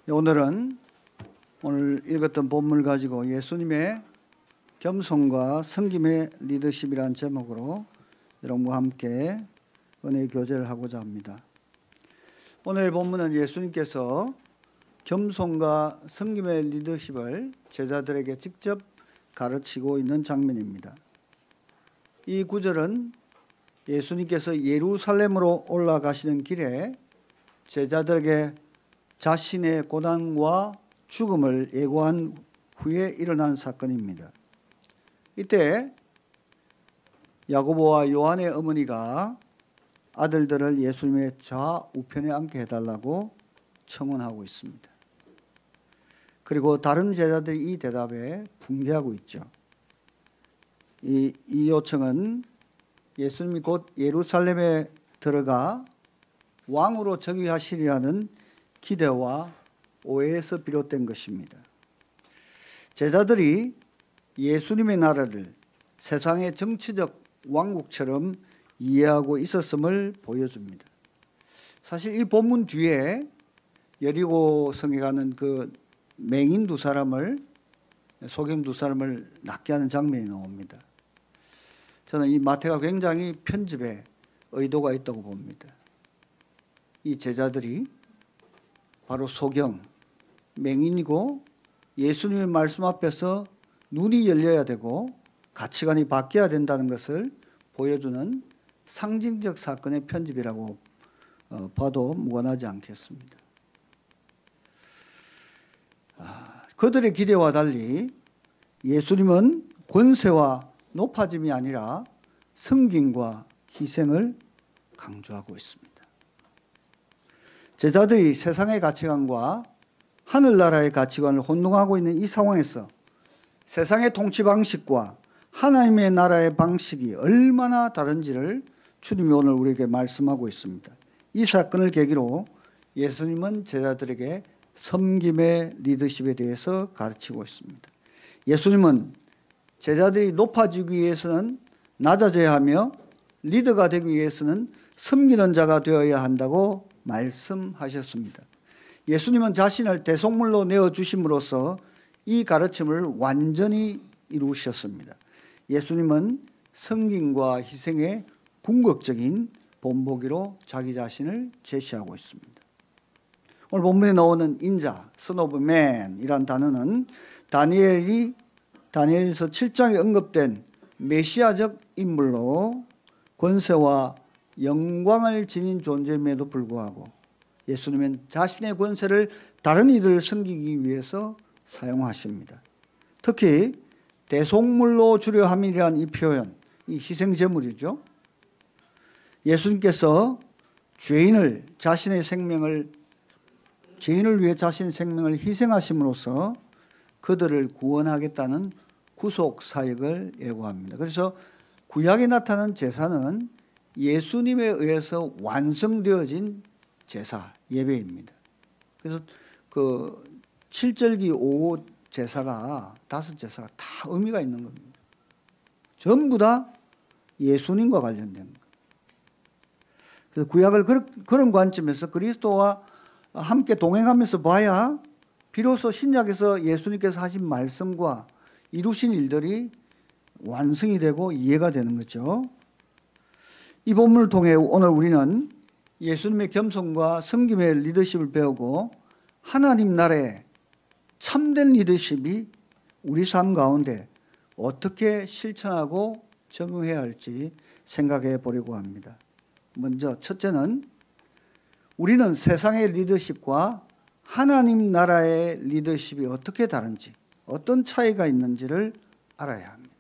오늘은 오늘 읽었던 본문을 가지고 예수님의 겸손과 섬김의 리더십이라는 제목으로 여러분과 함께 은혜의 교제를 하고자 합니다. 오늘 본문은 예수님께서 겸손과 섬김의 리더십을 제자들에게 직접 가르치고 있는 장면입니다. 이 구절은 예수님께서 예루살렘으로 올라가시는 길에 제자들에게 자신의 고난과 죽음을 예고한 후에 일어난 사건입니다. 이때 야고보와 요한의 어머니가 아들들을 예수님의 좌우편에 앉게 해달라고 청원하고 있습니다. 그리고 다른 제자들이 이 대답에 붕괴하고 있죠. 이 요청은 예수님이 곧 예루살렘에 들어가 왕으로 즉위하시리라는 기대와 오해에서 비롯된 것입니다. 제자들이 예수님의 나라를 세상의 정치적 왕국처럼 이해하고 있었음을 보여줍니다. 사실 이 본문 뒤에 여리고 성에 가는 그 맹인 두 사람을 소경 두 사람을 낫게 하는 장면이 나옵니다. 저는 이 마태가 굉장히 편집에 의도가 있다고 봅니다. 이 제자들이 바로 소경, 맹인이고 예수님의 말씀 앞에서 눈이 열려야 되고 가치관이 바뀌어야 된다는 것을 보여주는 상징적 사건의 편집이라고 봐도 무관하지 않겠습니다. 그들의 기대와 달리 예수님은 권세와 높아짐이 아니라 섬김과 희생을 강조하고 있습니다. 제자들이 세상의 가치관과 하늘나라의 가치관을 혼동하고 있는 이 상황에서 세상의 통치 방식과 하나님의 나라의 방식이 얼마나 다른지를 주님이 오늘 우리에게 말씀하고 있습니다. 이 사건을 계기로 예수님은 제자들에게 섬김의 리더십에 대해서 가르치고 있습니다. 예수님은 제자들이 높아지기 위해서는 낮아져야 하며 리더가 되기 위해서는 섬기는 자가 되어야 한다고 말씀하셨습니다. 예수님은 자신을 대속물로 내어주심으로써 이 가르침을 완전히 이루셨습니다. 예수님은 섬김과 희생의 궁극적인 본보기로 자기 자신을 제시하고 있습니다. 오늘 본문에 나오는 인자, Son of Man이란 단어는 다니엘에서 7장에 언급된 메시아적 인물로 권세와 영광을 지닌 존재임에도 불구하고 예수님은 자신의 권세를 다른 이들을 섬기기 위해서 사용하십니다. 특히 대속물로 주려 함이라는 이 표현, 이 희생제물이죠. 예수님께서 죄인을 위해 자신의 생명을 희생하심으로써 그들을 구원하겠다는 구속 사역을 예고합니다. 그래서 구약에 나타난 제사는 예수님에 의해서 완성되어진 제사, 예배입니다. 그래서 그 7절기 5 제사가 5 제사가 다 의미가 있는 겁니다. 전부 다 예수님과 관련된 겁니다. 그래서 구약을 그런 관점에서 그리스도와 함께 동행하면서 봐야 비로소 신약에서 예수님께서 하신 말씀과 이루신 일들이 완성이 되고 이해가 되는 거죠. 이 본문을 통해 오늘 우리는 예수님의 겸손과 섬김의 리더십을 배우고 하나님 나라의 참된 리더십이 우리 삶 가운데 어떻게 실천하고 적용해야 할지 생각해 보려고 합니다. 먼저 첫째는 우리는 세상의 리더십과 하나님 나라의 리더십이 어떻게 다른지, 어떤 차이가 있는지를 알아야 합니다.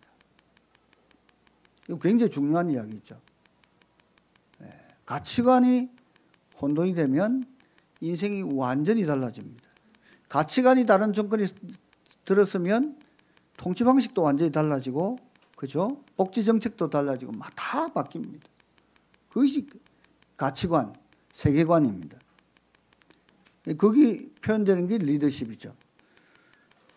이거 굉장히 중요한 이야기죠. 가치관이 혼동이 되면 인생이 완전히 달라집니다. 가치관이 다른 정권이 들었으면 통치 방식도 완전히 달라지고, 그죠? 복지 정책도 달라지고 막 다 바뀝니다. 그것이 가치관, 세계관입니다. 거기 표현되는 게 리더십이죠.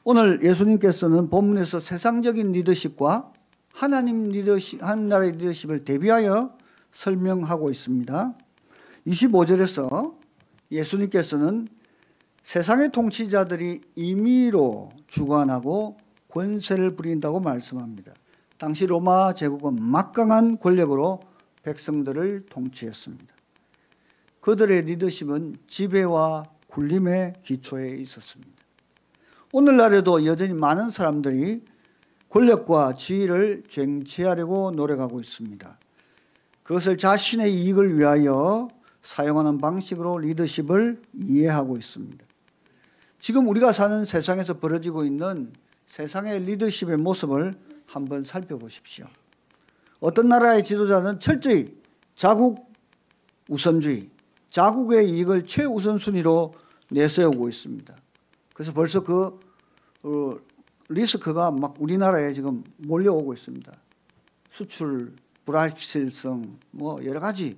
오늘 예수님께서는 본문에서 세상적인 리더십과 하나님 나라의 리더십을 대비하여 설명하고 있습니다. 25절에서 예수님께서는 세상의 통치자들이 임의로 주관하고 권세를 부린다고 말씀합니다. 당시 로마 제국은 막강한 권력으로 백성들을 통치했습니다. 그들의 리더십은 지배와 굴림의 기초에 있었습니다. 오늘날에도 여전히 많은 사람들이 권력과 지위를 쟁취하려고 노력하고 있습니다. 그것을 자신의 이익을 위하여 사용하는 방식으로 리더십을 이해하고 있습니다. 지금 우리가 사는 세상에서 벌어지고 있는 세상의 리더십의 모습을 한번 살펴보십시오. 어떤 나라의 지도자는 철저히 자국 우선주의, 자국의 이익을 최우선순위로 내세우고 있습니다. 그래서 벌써 그 리스크가 막 우리나라에 지금 몰려오고 있습니다. 수출 불확실성, 뭐 여러 가지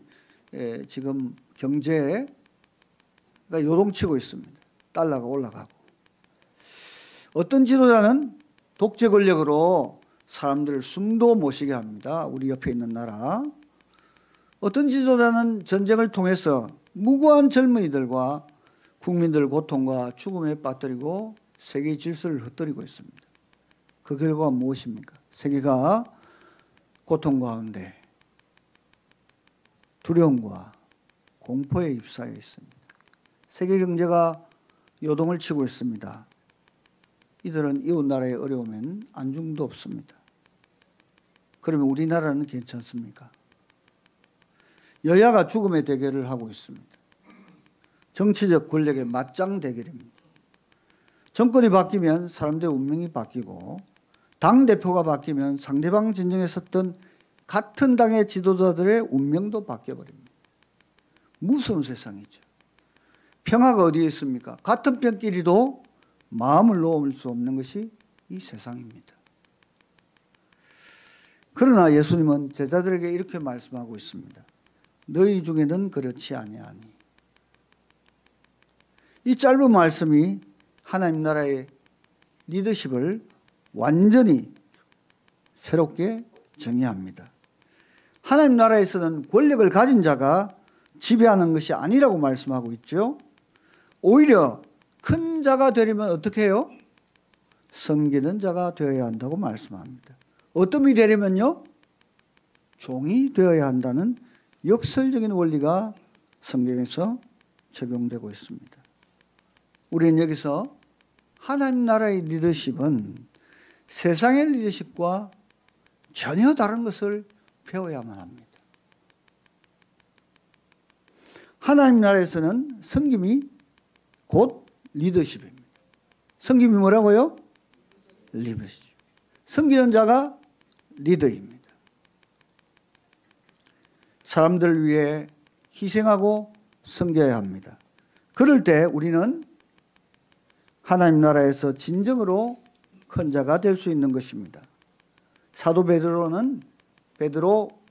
지금 경제가 요동치고 있습니다. 달러가 올라가고. 어떤 지도자는 독재 권력으로 사람들을 숨도 못 쉬게 합니다. 우리 옆에 있는 나라. 어떤 지도자는 전쟁을 통해서 무고한 젊은이들과 국민들 고통과 죽음에 빠뜨리고 세계의 질서를 흩뜨리고 있습니다. 그 결과가 무엇입니까? 세계가 고통 가운데 두려움과 공포에 휩싸여 있습니다. 세계 경제가 요동을 치고 있습니다. 이들은 이웃 나라의 어려우면 안중도 없습니다. 그러면 우리나라는 괜찮습니까? 여야가 죽음의 대결을 하고 있습니다. 정치적 권력의 맞짱 대결입니다. 정권이 바뀌면 사람들의 운명이 바뀌고 당대표가 바뀌면 상대방 진영에 섰던 같은 당의 지도자들의 운명도 바뀌어버립니다. 무서운 세상이죠. 평화가 어디에 있습니까? 같은 편끼리도 마음을 놓을 수 없는 것이 이 세상입니다. 그러나 예수님은 제자들에게 이렇게 말씀하고 있습니다. 너희 중에는 그렇지 아니하니. 이 짧은 말씀이 하나님 나라의 리더십을 완전히 새롭게 정의합니다. 하나님 나라에서는 권력을 가진 자가 지배하는 것이 아니라고 말씀하고 있죠. 오히려 큰 자가 되려면 어떻게 해요? 섬기는 자가 되어야 한다고 말씀합니다. 어떤 이 되려면요? 종이 되어야 한다는 역설적인 원리가 성경에서 적용되고 있습니다. 우리는 여기서 하나님 나라의 리더십은 세상의 리더십과 전혀 다른 것을 배워야만 합니다. 하나님 나라에서는 섬김이 곧 리더십입니다. 섬김이 뭐라고요? 리더십. 섬기는 자가 리더입니다. 사람들을 위해 희생하고 섬겨야 합니다. 그럴 때 우리는 하나님 나라에서 진정으로 큰 자가 될 수 있는 것입니다. 사도 베드로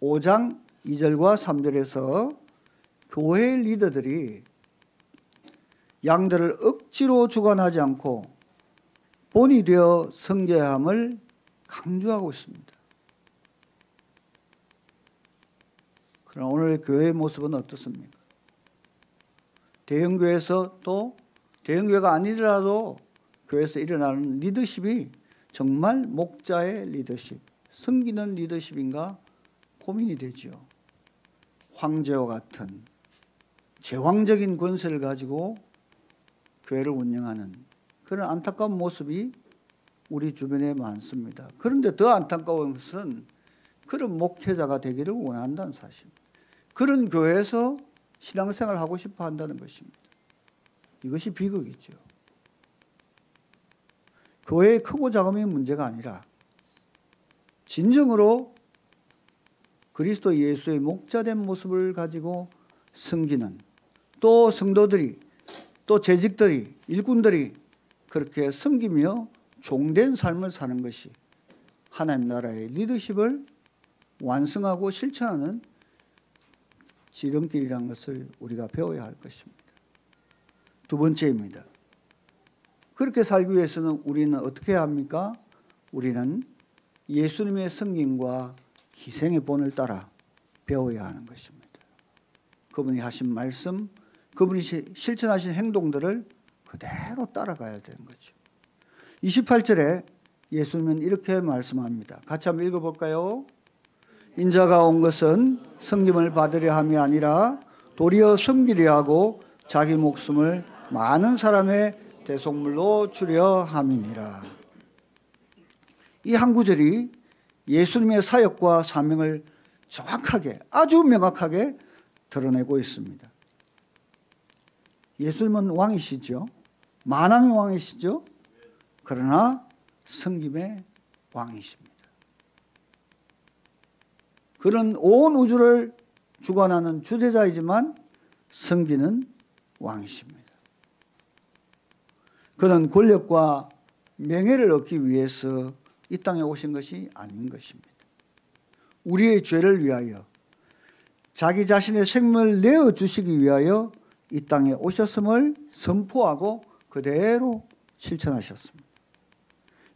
5장 2절과 3절에서 교회의 리더들이 양들을 억지로 주관하지 않고 본이 되어 섬겨야 함을 강조하고 있습니다. 그러나 오늘 교회의 모습은 어떻습니까? 대형교회에서 또 대형교회가 아니더라도 교회에서 일어나는 리더십이 정말 목자의 리더십, 섬기는 리더십인가 고민이 되죠. 황제와 같은 제왕적인 권세를 가지고 교회를 운영하는 그런 안타까운 모습이 우리 주변에 많습니다. 그런데 더 안타까운 것은 그런 목회자가 되기를 원한다는 사실입니다. 그런 교회에서 신앙생활을 하고 싶어 한다는 것입니다. 이것이 비극이죠. 교회의 크고 작음이 문제가 아니라 진정으로 그리스도 예수의 목자된 모습을 가지고 섬기는 또 성도들이 또 재직들이 일꾼들이 그렇게 섬기며 종된 삶을 사는 것이 하나님 나라의 리더십을 완성하고 실천하는 지름길이라는 것을 우리가 배워야 할 것입니다. 두 번째입니다. 그렇게 살기 위해서는 우리는 어떻게 해야 합니까? 우리는 예수님의 섬김과 희생의 본을 따라 배워야 하는 것입니다. 그분이 하신 말씀, 그분이 실천하신 행동들을 그대로 따라가야 되는 거죠. 28절에 예수님은 이렇게 말씀합니다. 같이 한번 읽어볼까요? 인자가 온 것은 섬김을 받으려 함이 아니라 도리어 섬기려 하고 자기 목숨을 많은 사람의 대속물로 주려 함이니라. 이 한 구절이 예수님의 사역과 사명을 정확하게, 아주 명확하게 드러내고 있습니다. 예수님은 왕이시죠. 만왕의 왕이시죠. 그러나 섬김의 왕이십니다. 그는 온 우주를 주관하는 주재자이지만 섬기는 왕이십니다. 그는 권력과 명예를 얻기 위해서 이 땅에 오신 것이 아닌 것입니다. 우리의 죄를 위하여 자기 자신의 생명을 내어주시기 위하여 이 땅에 오셨음을 선포하고 그대로 실천하셨습니다.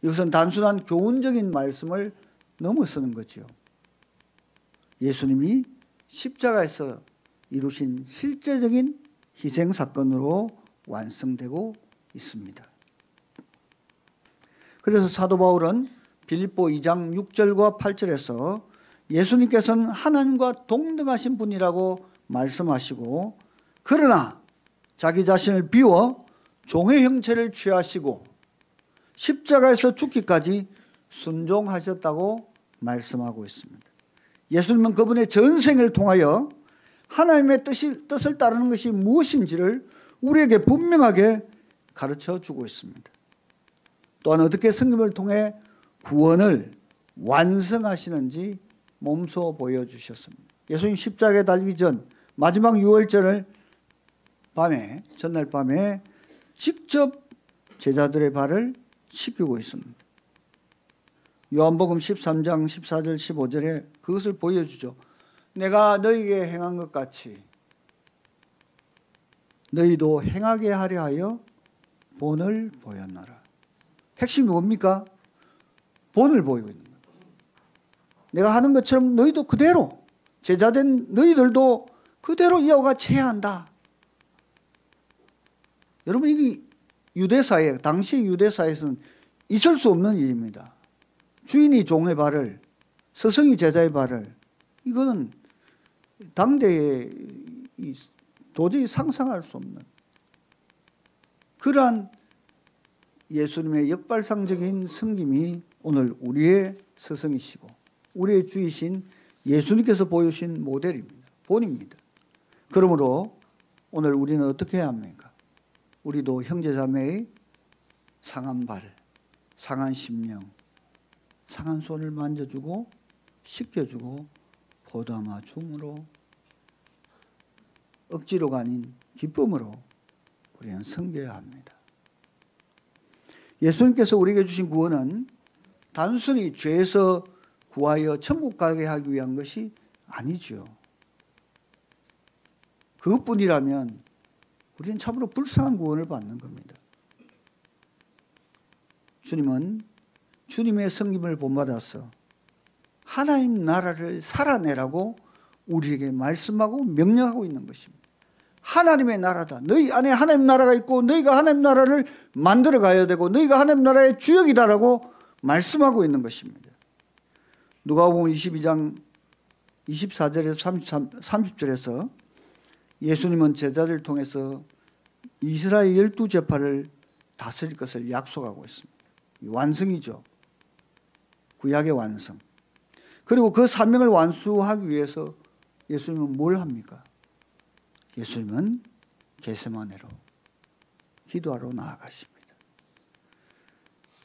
이것은 단순한 교훈적인 말씀을 넘어서는 거죠. 예수님이 십자가에서 이루신 실제적인 희생사건으로 완성되고 있습니다. 그래서 사도 바울은 빌립보 2장 6절과 8절에서 예수님께서는 하나님과 동등하신 분이라고 말씀하시고 그러나 자기 자신을 비워 종의 형체를 취하시고 십자가에서 죽기까지 순종하셨다고 말씀하고 있습니다. 예수님은 그분의 전생을 통하여 하나님의 뜻을 따르는 것이 무엇인지를 우리에게 분명하게 가르쳐 주고 있습니다. 또한 어떻게 섬김을 통해 구원을 완성하시는지 몸소 보여주셨습니다. 예수님 십자가에 달리기 전 마지막 유월절을 전날 밤에 직접 제자들의 발을 씻기고 있습니다. 요한복음 13장 14절 15절에 그것을 보여주죠. 내가 너희에게 행한 것 같이 너희도 행하게 하려 하여 본을 보였노라. 핵심이 뭡니까? 본을 보이고 있는 겁니다. 내가 하는 것처럼 너희도 그대로, 제자된 너희들도 그대로 이와 같이 해야 한다. 여러분, 이게 유대사회, 당시 유대사회에서는 있을 수 없는 일입니다. 주인이 종의 발을, 스승이 제자의 발을, 이거는 당대에 도저히 상상할 수 없는 그러한 예수님의 역발상적인 섬김이 오늘 우리의 스승이시고 우리의 주이신 예수님께서 보여주신 모델입니다. 본입니다. 그러므로 오늘 우리는 어떻게 해야 합니까? 우리도 형제자매의 상한 발, 상한 심령, 상한 손을 만져주고 씻겨주고 보담아 줌으로 억지로가 아닌 기쁨으로 우리는 섬겨야 합니다. 예수님께서 우리에게 주신 구원은 단순히 죄에서 구하여 천국 가게 하기 위한 것이 아니죠. 그것뿐이라면 우리는 참으로 불쌍한 구원을 받는 겁니다. 주님은 주님의 섬김을 본받아서 하나님 나라를 살아내라고 우리에게 말씀하고 명령하고 있는 것입니다. 하나님의 나라다. 너희 안에 하나님 나라가 있고 너희가 하나님 나라를 만들어 가야 되고 너희가 하나님 나라의 주역이다라고 말씀하고 있는 것입니다. 누가복음 22장 24절에서 30절에서 예수님은 제자들을 통해서 이스라엘 12제파를 다스릴 것을 약속하고 있습니다. 완성이죠. 구약의 완성. 그리고 그 사명을 완수하기 위해서 예수님은 뭘 합니까? 예수님은 겟세마네로 기도하러 나아가십니다.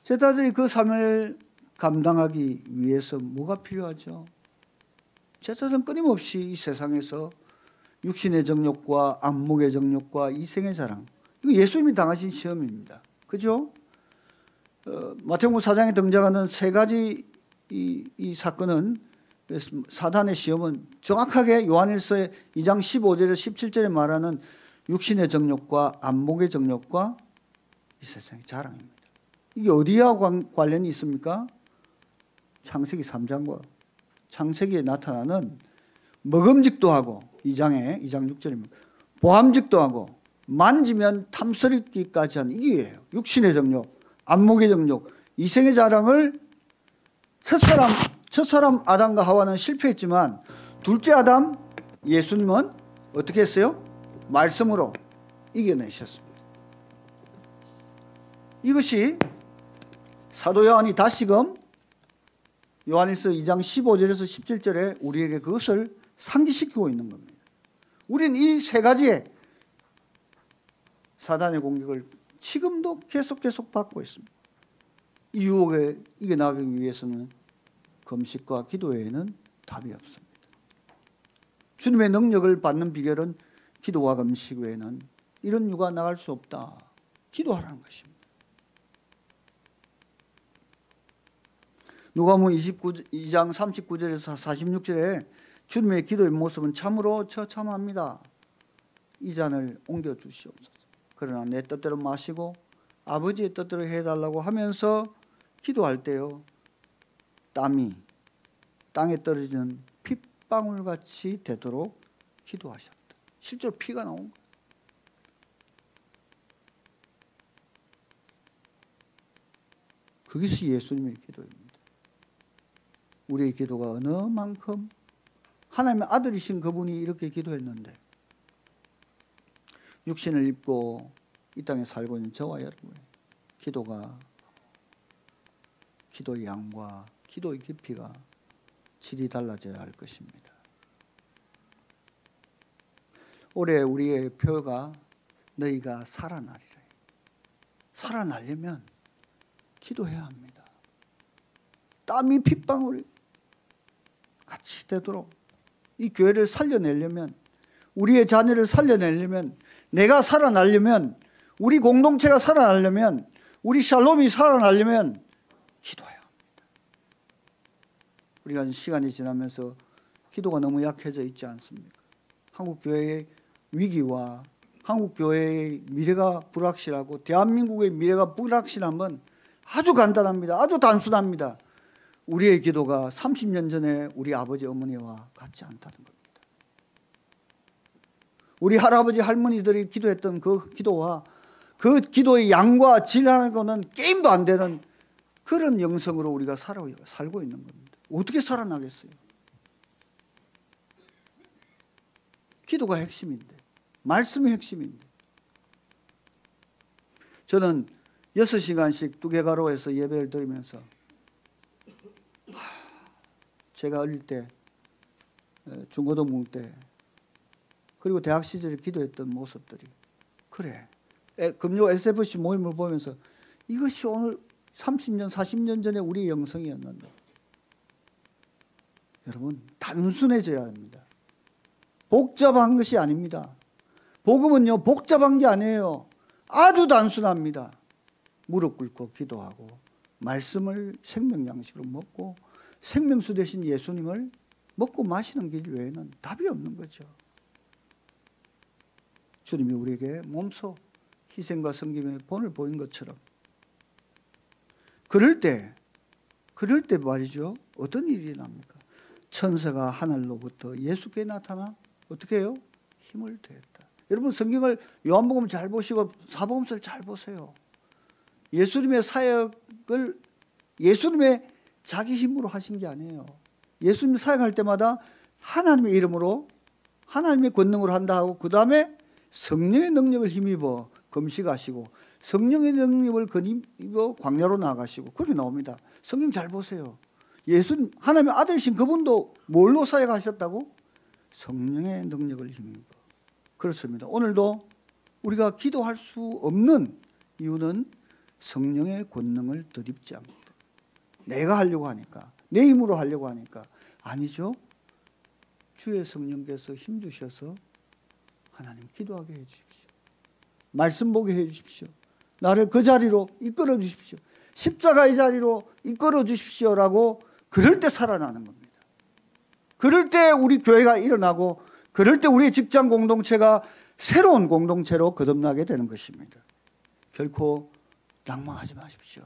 제자들이 그 사명을 감당하기 위해서 뭐가 필요하죠? 제자들은 끊임없이 이 세상에서 육신의 정욕과 안목의 정욕과 이생의 자랑, 이거 예수님이 당하신 시험입니다. 그죠? 마태복음 4장에 등장하는 세 가지 이 사건은, 사단의 시험은 정확하게 요한일서 2장 15절에서 17절에 말하는 육신의 정욕과 안목의 정욕과 이 세상의 자랑입니다. 이게 어디와 관련이 있습니까? 창세기 3장과 창세기에 나타나는 먹음직도 하고 2장 6절입니다. 보암직도 하고 만지면 탐스럽기까지 하는 이게예요. 육신의 정욕, 안목의 정욕, 이생의 자랑을 첫사람 아담과 하와는 실패했지만 둘째 아담 예수님은 어떻게 했어요? 말씀으로 이겨내셨습니다. 이것이 사도 요한이 다시금 요한일서 2장 15절에서 17절에 우리에게 그것을 상기시키고 있는 겁니다. 우리는 이 세 가지의 사단의 공격을 지금도 계속 받고 있습니다. 이 유혹에 이겨나가기 위해서는 금식과 기도 외에는 답이 없습니다. 주님의 능력을 받는 비결은 기도와 금식 외에는 이런 유가 나갈 수 없다. 기도하라는 것입니다. 누가복음 22장 39절에서 46절에 주님의 기도의 모습은 참으로 처참합니다. 이 잔을 옮겨주시옵소서. 그러나 내 뜻대로 마시고 아버지의 뜻대로 해달라고 하면서 기도할 때요, 땀이 땅에 떨어지는 핏방울같이 되도록 기도하셨다. 실제로 피가 나온 거예요. 그것이 예수님의 기도입니다. 우리의 기도가 어느 만큼 하나님의 아들이신 그분이 이렇게 기도했는데 육신을 입고 이 땅에 살고 있는 저와 여러분의 기도가, 기도의 양과 기도의 깊이가 질이 달라져야 할 것입니다. 올해 우리의 표가 너희가 살아나리라. 살아나려면 기도해야 합니다. 땀이 핏방울이 같이 되도록 이 교회를 살려내려면, 우리의 자녀를 살려내려면, 내가 살아나려면, 우리 공동체가 살아나려면, 우리 샬롬이 살아나려면 기도해야 합니다. 우리가 시간이 지나면서 기도가 너무 약해져 있지 않습니까? 한국교회의 위기와 한국교회의 미래가 불확실하고 대한민국의 미래가 불확실한 건 아주 간단합니다. 아주 단순합니다. 우리의 기도가 30년 전에 우리 아버지 어머니와 같지 않다는 겁니다. 우리 할아버지 할머니들이 기도했던 그 기도와 그 기도의 양과 질하고는 게임도 안 되는 그런 영성으로 우리가 살고 있는 겁니다. 어떻게 살아나겠어요? 기도가 핵심인데, 말씀이 핵심인데. 저는 6시간씩 두개가로에서 예배를 드리면서 제가 어릴 때, 중고등부 때, 그리고 대학 시절에 기도했던 모습들이, 그래, 금요 SFC 모임을 보면서 이것이 오늘 30년, 40년 전에 우리의 영성이었는데, 여러분 단순해져야 합니다. 복잡한 것이 아닙니다. 복음은요 복잡한 게 아니에요. 아주 단순합니다. 무릎 꿇고 기도하고 말씀을 생명 양식으로 먹고 생명수 되신 예수님을 먹고 마시는 길 외에는 답이 없는 거죠. 주님이 우리에게 몸소 희생과 섬김의 본을 보인 것처럼 그럴 때 말이죠. 어떤 일이 납니까? 천사가 하늘로부터 예수께 나타나 어떻게 해요? 힘을 더했다. 여러분 성경을 요한복음 잘 보시고 사복음서를 잘 보세요. 예수님의 사역을 예수님의 자기 힘으로 하신 게 아니에요. 예수님 사역할 때마다 하나님의 이름으로 하나님의 권능으로 한다 하고 그 다음에 성령의 능력을 힘입어 금식하시고 성령의 능력을 힘입어 광야로 나가시고 그렇게 나옵니다. 성경 잘 보세요. 예수님 하나님의 아들이신 그분도 뭘로 사역하셨다고? 성령의 능력을 힘입어. 그렇습니다. 오늘도 우리가 기도할 수 없는 이유는 성령의 권능을 덧입지 않습니다. 내가 하려고 하니까, 내 힘으로 하려고 하니까 아니죠. 주의 성령께서 힘주셔서 하나님 기도하게 해주십시오. 말씀 보게 해주십시오. 나를 그 자리로 이끌어 주십시오. 십자가의 자리로 이끌어 주십시오라고 그럴 때 살아나는 겁니다. 그럴 때 우리 교회가 일어나고 그럴 때 우리의 직장 공동체가 새로운 공동체로 거듭나게 되는 것입니다. 결코 낭망하지 마십시오.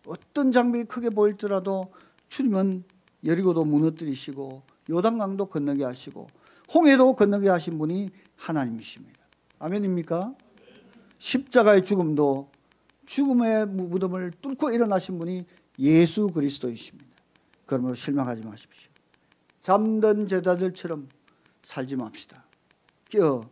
어떤 장벽이 크게 보일지라도 주님은 여리고도 무너뜨리시고 요단강도 건너게 하시고 홍해도 건너게 하신 분이 하나님이십니다. 아멘입니까? 십자가의 죽음도 죽음의 무덤을 뚫고 일어나신 분이 예수 그리스도이십니다. 그러므로 실망하지 마십시오. 잠든 제자들처럼 살지 맙시다. 깨어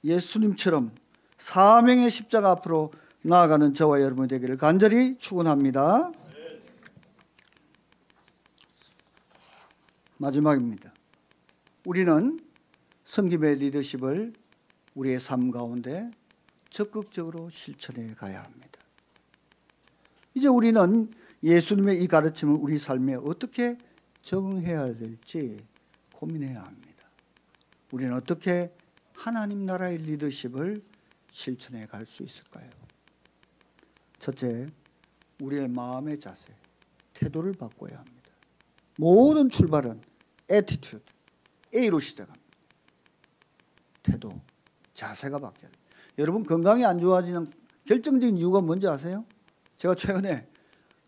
예수님처럼 사명의 십자가 앞으로 나아가는 저와 여러분이 되기를 간절히 축원합니다. 마지막입니다. 우리는 섬김의 리더십을 우리의 삶 가운데 적극적으로 실천해 가야 합니다. 이제 우리는 예수님의 이 가르침을 우리 삶에 어떻게 적응해야 될지 고민해야 합니다. 우리는 어떻게 하나님 나라의 리더십을 실천해 갈 수 있을까요? 첫째, 우리의 마음의 자세, 태도를 바꿔야 합니다. 모든 출발은 attitude, A로 시작합니다. 태도, 자세가 바뀌어야 돼요. 여러분 건강이 안 좋아지는 결정적인 이유가 뭔지 아세요? 제가 최근에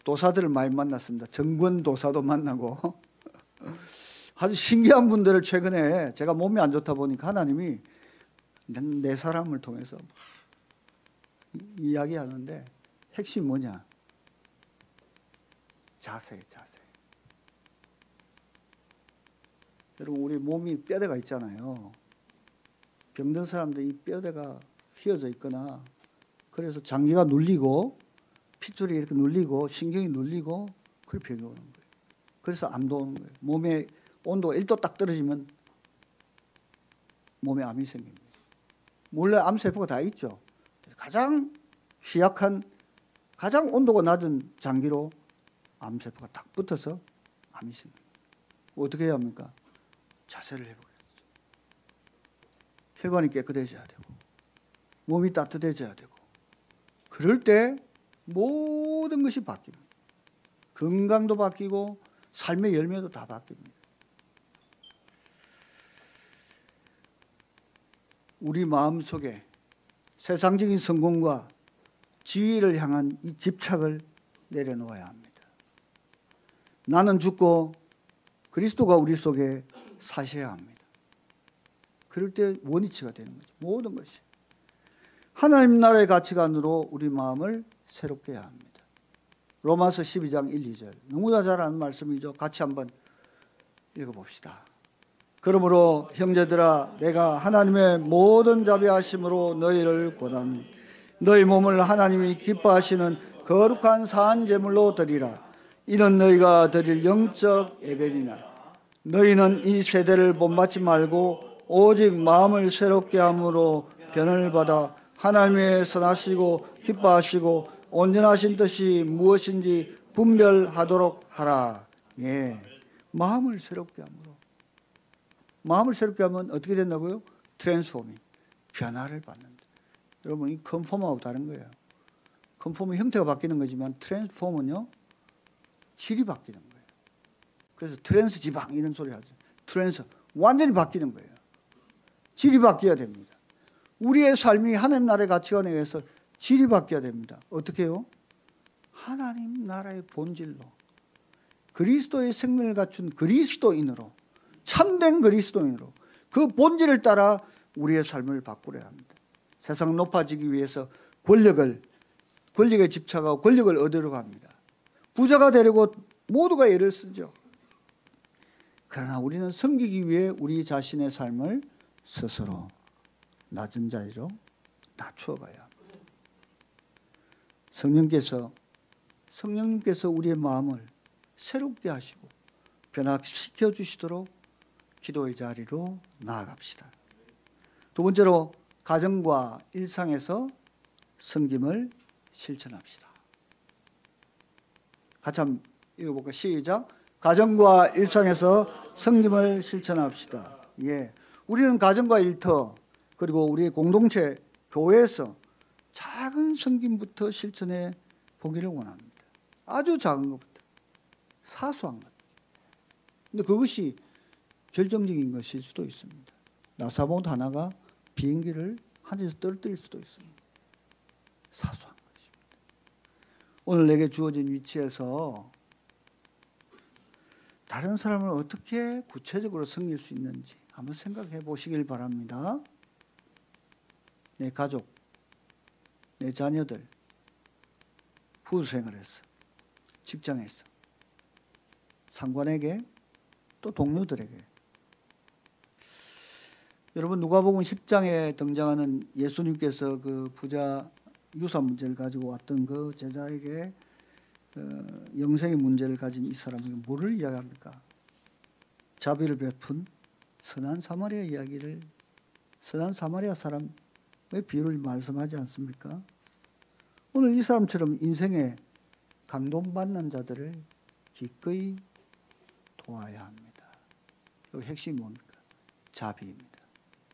도사들을 많이 만났습니다. 정권 도사도 만나고 아주 신기한 분들을 최근에 제가 몸이 안 좋다 보니까 하나님이 내 사람을 통해서 이야기하는데 핵심이 뭐냐? 자세. 여러분 우리 몸이 뼈대가 있잖아요. 병든 사람들 이 뼈대가 휘어져 있거나 그래서 장기가 눌리고 핏줄이 이렇게 눌리고 신경이 눌리고 그래 병이 오는 거예요. 그래서 암도 오는 거예요. 몸의 온도가 1도 딱 떨어지면 몸에 암이 생깁니다. 원래 암세포가 다 있죠. 가장 취약한 가장 온도가 낮은 장기로 암세포가 딱 붙어서 암이 생깁니다. 어떻게 해야 합니까? 자세를 회복해야죠. 혈관이 깨끗해져야 되고 몸이 따뜻해져야 되고 그럴 때 모든 것이 바뀝니다. 건강도 바뀌고 삶의 열매도 다 바뀝니다. 우리 마음속에 세상적인 성공과 지위를 향한 이 집착을 내려놓아야 합니다. 나는 죽고 그리스도가 우리 속에 사셔야 합니다. 그럴 때 원위치가 되는 거죠. 모든 것이. 하나님 나라의 가치관으로 우리 마음을 새롭게 해야 합니다. 로마서 12장 1, 2절 너무나 잘 아는 말씀이죠. 같이 한번 읽어봅시다. 그러므로 형제들아 내가 하나님의 모든 자비하심으로 너희를 권하니 너희 몸을 하나님이 기뻐하시는 거룩한 산 제물로 드리라. 이는 너희가 드릴 영적 예배니라. 너희는 이 세대를 본받지 말고 오직 마음을 새롭게 함으로 변을 받아 하나님의 선하시고 기뻐하시고 온전하신 뜻이 무엇인지 분별하도록 하라. 예, 마음을 새롭게 함으로. 마음을 새롭게 하면 어떻게 된다고요? 트랜스포밍, 변화를 받는다. 여러분 이 컨폼하고 다른 거예요. 컨폼은 형태가 바뀌는 거지만 트랜스폼은요 질이 바뀌는 거예요. 그래서 트랜스 지방 이런 소리 하죠. 트랜스 완전히 바뀌는 거예요. 질이 바뀌어야 됩니다. 우리의 삶이 하나님 나라의 가치관에 의해서 질이 바뀌어야 됩니다. 어떻게 해요? 하나님 나라의 본질로 그리스도의 생명을 갖춘 그리스도인으로 참된 그리스도인으로 그 본질을 따라 우리의 삶을 바꾸려야 합니다. 세상 높아지기 위해서 권력에 집착하고 권력을 얻으려고 합니다. 부자가 되려고 모두가 애를 쓰죠. 그러나 우리는 섬기기 위해 우리 자신의 삶을 스스로 낮은 자리로 낮추어 가야 합니다. 성령님께서 우리의 마음을 새롭게 하시고 변화시켜 주시도록 기도의 자리로 나아갑시다. 두 번째로 가정과 일상에서 섬김을 실천합시다. 같이 한번 읽어볼까요? 시작. 가정과 일상에서 섬김을 실천합시다. 예, 우리는 가정과 일터 그리고 우리의 공동체 교회에서 작은 섬김부터 실천해 보기를 원합니다. 아주 작은 것부터 사소한 것. 근데 그것이 결정적인 것일 수도 있습니다. 나사봇 하나가 비행기를 하늘에서 떨어뜨릴 수도 있습니다. 사소한 것입니다. 오늘 내게 주어진 위치에서 다른 사람을 어떻게 구체적으로 섬길 수 있는지 한번 생각해 보시길 바랍니다. 내 가족, 내 자녀들, 부부생활에서, 직장에서, 상관에게, 또 동료들에게. 여러분 누가복음 10장에 등장하는 예수님께서 그 부자 유산 문제를 가지고 왔던 그 제자에게 영생의 문제를 가진 이 사람에게 뭐를 이야기합니까? 자비를 베푼 선한 사마리아 이야기를, 선한 사마리아 사람의 비유를 말씀하지 않습니까? 오늘 이 사람처럼 인생에 감동받는 자들을 기꺼이 도와야 합니다. 여기 핵심이 뭡니까? 자비입니다.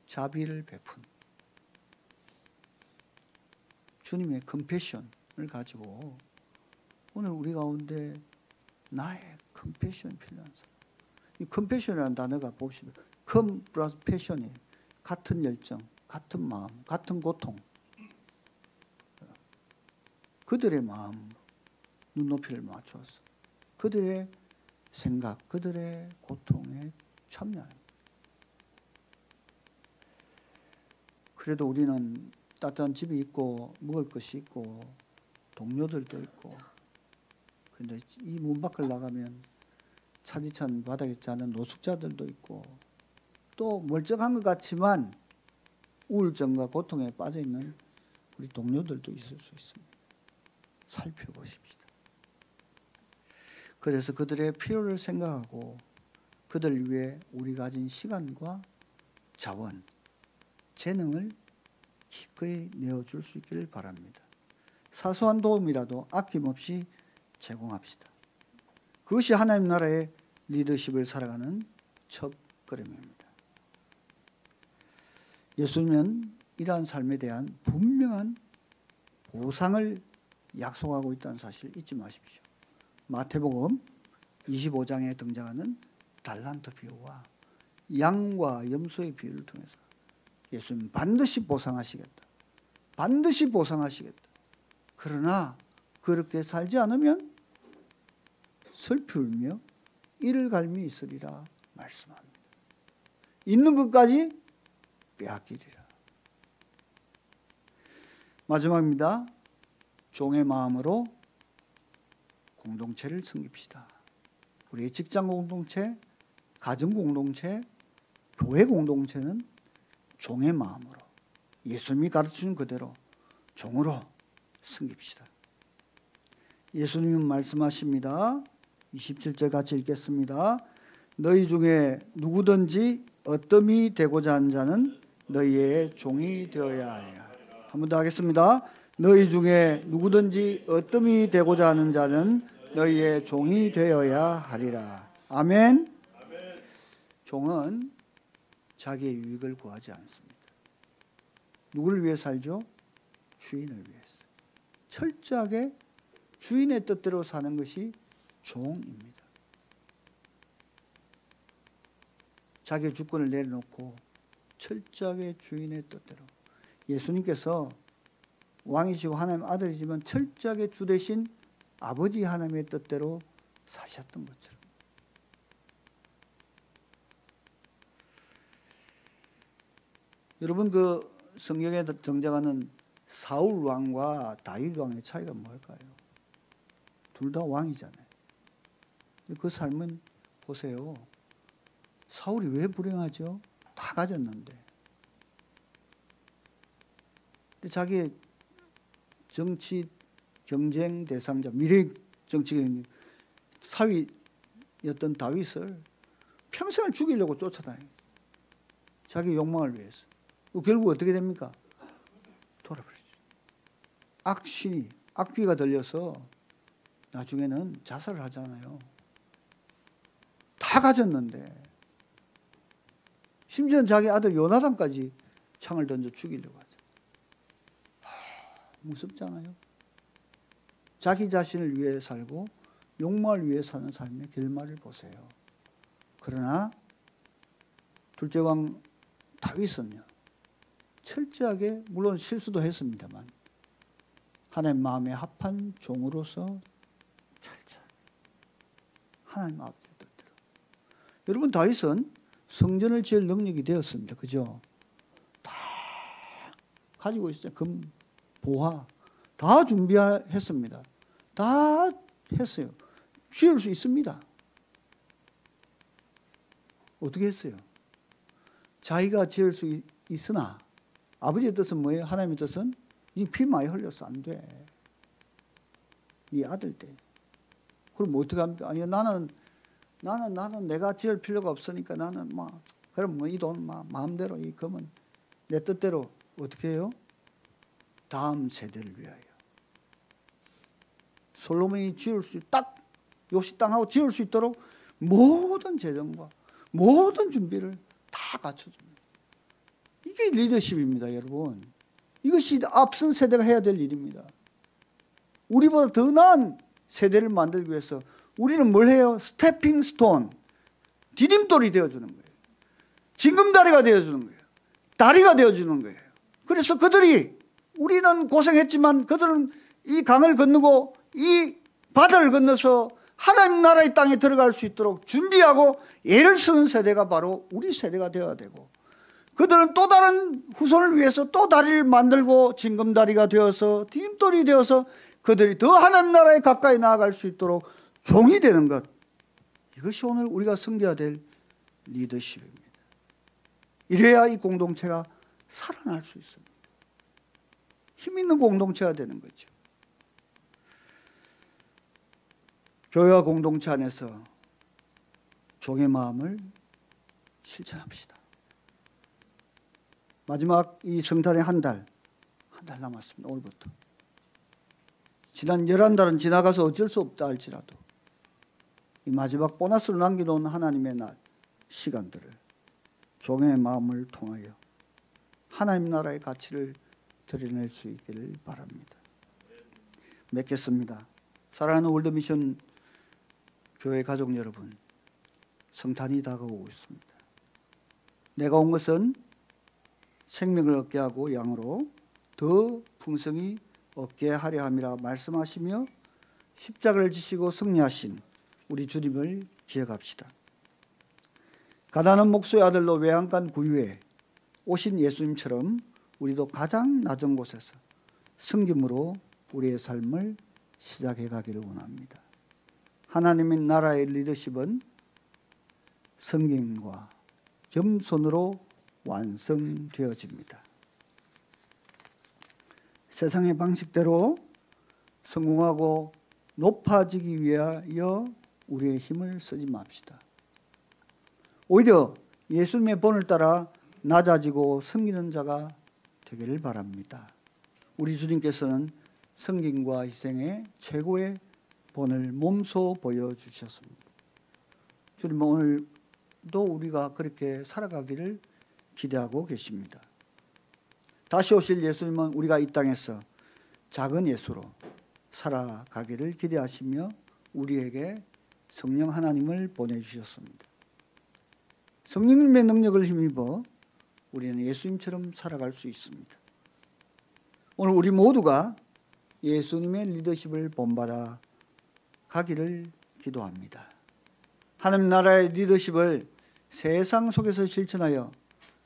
자비를 베푼 주님의 컴패션을 가지고 오늘 우리 가운데 나의 컴패션 필요한 사람. 이 컴패션이라는 단어가 봅시다. 컴 플러스 패션이 같은 열정, 같은 마음, 같은 고통. 그들의 마음, 눈높이를 맞춰서 그들의 생각, 그들의 고통에 참여합니다. 그래도 우리는 따뜻한 집이 있고 먹을 것이 있고 동료들도 있고, 그런데 이 문 밖을 나가면 차디찬 바닥에 자는 노숙자들도 있고 또 멀쩡한 것 같지만 우울증과 고통에 빠져있는 우리 동료들도 있을 수 있습니다. 살펴보십시다. 그래서 그들의 필요를 생각하고 그들 위해 우리 가진 시간과 자원, 재능을 기꺼이 내어줄 수 있기를 바랍니다. 사소한 도움이라도 아낌없이 제공합시다. 그것이 하나님 나라의 리더십을 살아가는 첫 걸음입니다. 예수님은 이러한 삶에 대한 분명한 보상을 약속하고 있다는 사실을 잊지 마십시오. 마태복음 25장에 등장하는 달란트 비유와 양과 염소의 비유를 통해서 예수님은 반드시 보상하시겠다. 반드시 보상하시겠다. 그러나 그렇게 살지 않으면 슬피 울며 이를 갈미 있으리라 말씀합니다. 있는 것까지 빼앗기리라. 마지막입니다. 종의 마음으로 공동체를 섬깁시다. 우리의 직장 공동체, 가정 공동체, 교회 공동체는 종의 마음으로 예수님이 가르치는 그대로 종으로 섬깁시다. 예수님은 말씀하십니다. 27절 같이 읽겠습니다. 너희 중에 누구든지 어떠미 되고자 하는 자는 너희의 종이 되어야 하리라. 한 번 더 하겠습니다. 너희 중에 누구든지 어떠미 되고자 하는 자는 너희의 종이 되어야 하리라. 아멘. 종은 자기의 유익을 구하지 않습니다. 누구를 위해 살죠? 주인을 위해서. 철저하게 주인의 뜻대로 사는 것이 종입니다. 자기의 주권을 내려놓고 철저하게 주인의 뜻대로. 예수님께서 왕이시고 하나님 아들이지만 철저하게 주 대신 아버지 하나님의 뜻대로 사셨던 것처럼. 여러분 그 성경에 등장하는 사울 왕과 다윗 왕의 차이가 뭘까요? 둘 다 왕이잖아요. 그 삶은 보세요. 사울이 왜 불행하죠? 다 가졌는데. 근데 자기의 정치 경쟁 대상자, 미래 정치 경쟁 사위였던 다윗을 평생을 죽이려고 쫓아다녀요. 자기 욕망을 위해서. 결국 어떻게 됩니까? 돌아버리죠. 악신이, 악귀가 들려서 나중에는 자살을 하잖아요. 다 가졌는데 심지어는 자기 아들 요나단까지 창을 던져 죽이려고 하죠. 무섭잖아요. 자기 자신을 위해 살고 욕망을 위해 사는 삶의 결말을 보세요. 그러나 둘째 왕 다윗은요, 철저하게 물론 실수도 했습니다만 하나님 마음에 합한 종으로서 철저하게 하나님 아버지의 뜻대로. 여러분 다윗은 성전을 지을 능력이 되었습니다. 그죠? 다 가지고 있어요. 금, 보화 다 준비했습니다. 다 했어요. 지을 수 있습니다. 어떻게 했어요? 자기가 지을 수 있으나 아버지의 뜻은 뭐예요? 하나님의 뜻은 네 피 많이 흘려서 안 돼. 네 아들 때. 그럼 어떻게 합니까? 아니 나는 내가 지을 필요가 없으니까 나는 그럼 이 돈 마음대로 이 금은 내 뜻대로 어떻게 해요? 다음 세대를 위하여. 솔로몬이 지을 수 딱 요시 땅하고 지을 수 있도록 모든 재정과 모든 준비를 다 갖춰줍니다. 이게 리더십입니다, 여러분. 이것이 앞선 세대가 해야 될 일입니다. 우리보다 더 나은 세대를 만들기 위해서 우리는 뭘 해요? 스태핑 스톤, 디딤돌이 되어주는 거예요. 징검다리가 되어주는 거예요. 다리가 되어주는 거예요. 그래서 그들이 우리는 고생했지만 그들은 이 강을 건너고 이 바다를 건너서 하나님 나라의 땅에 들어갈 수 있도록 준비하고 애를 쓰는 세대가 바로 우리 세대가 되어야 되고, 그들은 또 다른 후손을 위해서 또 다리를 만들고 징검다리가 되어서 디딤돌이 되어서 그들이 더 하나님 나라에 가까이 나아갈 수 있도록 종이 되는 것, 이것이 오늘 우리가 섬겨야 될 리더십입니다. 이래야 이 공동체가 살아날 수 있습니다. 힘 있는 공동체가 되는 거죠. 교회와 공동체 안에서 종의 마음을 실천합시다. 마지막 이 성탄의 한 달 남았습니다. 오늘부터. 지난 11달은 지나가서 어쩔 수 없다 할지라도 이 마지막 보너스로 남겨놓은 하나님의 날, 시간들을 종의 마음을 통하여 하나님 나라의 가치를 드러낼 수 있기를 바랍니다. 맺겠습니다. 사랑하는 월드미션 교회 가족 여러분, 성탄이 다가오고 있습니다. 내가 온 것은 생명을 얻게 하고 양으로 더 풍성히 얻게 하려 함이라 말씀하시며 십자가를 지시고 승리하신 우리 주님을 기억합시다. 가난한 목수의 아들로 외양간 구유에 오신 예수님처럼 우리도 가장 낮은 곳에서 섬김으로 우리의 삶을 시작해 가기를 원합니다. 하나님의 나라의 리더십은 섬김과 겸손으로 완성되어집니다. 세상의 방식대로 성공하고 높아지기 위하여 우리의 힘을 쓰지 맙시다. 오히려 예수님의 본을 따라 낮아지고 섬기는 자가 되기를 바랍니다. 우리 주님께서는 섬김과 희생의 최고의 본을 몸소 보여주셨습니다. 주님은 오늘도 우리가 그렇게 살아가기를 기대하고 계십니다. 다시 오실 예수님은 우리가 이 땅에서 작은 예수로 살아가기를 기대하시며 우리에게 성령 하나님을 보내주셨습니다. 성령님의 능력을 힘입어 우리는 예수님처럼 살아갈 수 있습니다. 오늘 우리 모두가 예수님의 리더십을 본받아 가기를 기도합니다. 하나님 나라의 리더십을 세상 속에서 실천하여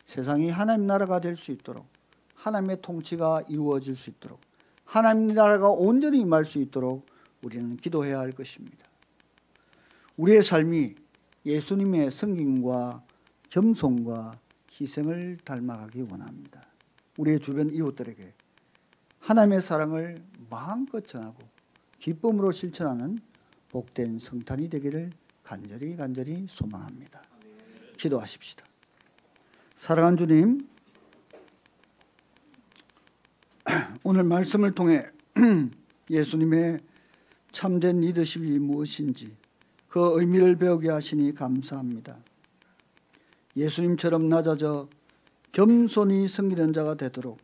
세상이 하나님 나라가 될 수 있도록, 하나님의 통치가 이루어질 수 있도록, 하나님 나라가 온전히 임할 수 있도록 우리는 기도해야 할 것입니다. 우리의 삶이 예수님의 섬김과 겸손과 희생을 닮아가기 원합니다. 우리의 주변 이웃들에게 하나님의 사랑을 마음껏 전하고 기쁨으로 실천하는 복된 성탄이 되기를 간절히 소망합니다. 기도하십시다. 사랑하는 주님, 오늘 말씀을 통해 예수님의 참된 리더십이 무엇인지 그 의미를 배우게 하시니 감사합니다. 예수님처럼 낮아져 겸손히 섬기는 자가 되도록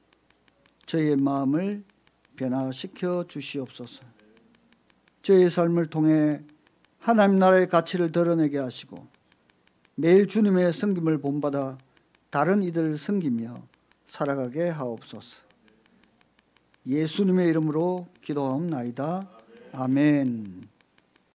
저희의 마음을 변화시켜 주시옵소서. 저희의 삶을 통해 하나님 나라의 가치를 드러내게 하시고 매일 주님의 섬김을 본받아 다른 이들을 섬기며 살아가게 하옵소서. 예수님의 이름으로 기도하옵나이다. 아멘.